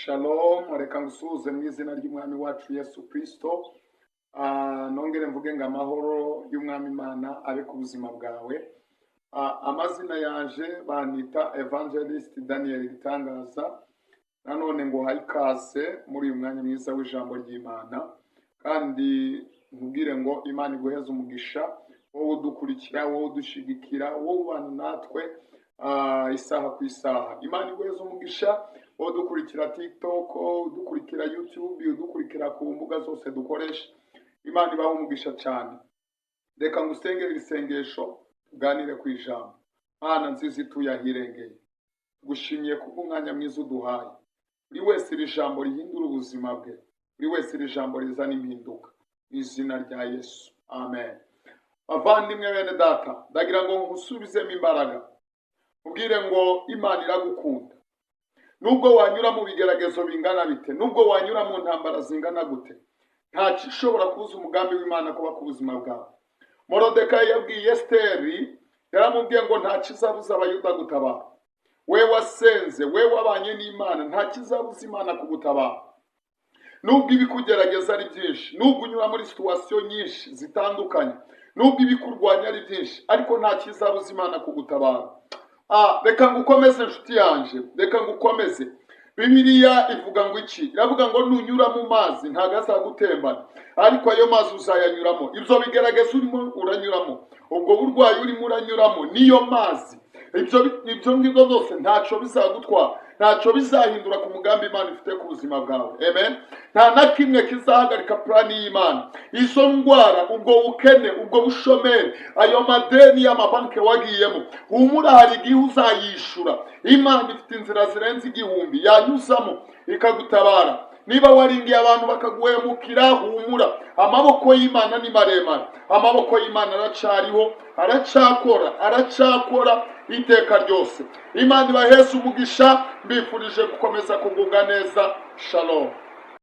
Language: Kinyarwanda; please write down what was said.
Shalom, reka ngusuhuze mu izina ry'umwami wacu Yesu Kristo. Nongere mvuge ngo amahoro y'umwami Imana abe ku buzima bwawe. Amazina yaje banita Evangelist Daniel Gitangaza. Nanone ngo hayi ikaze muri uyu mwanya mwiza w'ijambo ry'Imana. Kandi nkubwire ngo Imana iguheze umugisha, wowe udukurikira, wowe udushigikira, wowe ubana natwe isaha ku isaha. Imana iguheze umugisha, wowe udukurikira TikTok, udukurikira YouTube, udukurikira ku mbuga zose dukoresha. Imana ibahe umugisha cyane. Reka ngusengere isengesho tuganire ku ijambo. Mana nziza tuyahirengeye, gushimiye kubw'umwanya mwiza uduhaye. Buri wese iri jambo rihindura ubuzima bwe, buri wese iri jambo rizana impinduka mu izina rya Yesu, amen. Bavandimwe bene data, ndagira ngo nkusubizemo imbaraga, ubwire ngo Imana iragukunda. Nubwo wanyura mu bigeragezo bingana bite, nubwo wanyura mu ntambara zingana gute, nta gishobora kubuza umugambi w'Imana kuba ku buzima bwawe. Morodekayi yabwiye Esiteri, yaramubwiye ngo nta kizabuza abayuda gutabara. We wasenze, we wabanye n'Imana, nta kizabuza Imana kugutabara. Nubwo ibikugerageza ari byinshi, nubwo unyura muri situwasiyo nyinshi zitandukanye, nubwo ibikurwanya ari byinshi, ariko nta kizabuza Imana kugutabara. Reka ngukomeze nshuti yanje, reka ngukomeze. Bibiliya ivuga ngo iki? Iravuga ngo nunyura mu mazi ntago azagutembana, ariko ayo mazi uzayanyuramo. Ibyo bigerageza urimo uranyuramo, ubwo burwayi urimo uranyuramo niyo mazi. Ibyo ngibyo byose ntacyo bizagutwara, ntacyo bizahindura ku mugambi Imana ifite ku buzima bwawe. Amen. Nta na kimwe kizahagarika plani y'Imana. Izo ndwara, ubwo bukene, ubwo bushomeri, ayo madeni y'amabanki wagiyemo, humura hari igihe uzayishura. Imana ifite inzira zirenze igihumbi yanyuzamo ikagutabara. Niba waringiye abantu bakaguhemukira, humura, amaboko y'Imana ni maremare. Amaboko y'Imana aracariho, aracakora iteka ryose. Imana ibaheze umugisha, mbifurije gukomeza kugubwa neza. Shalom.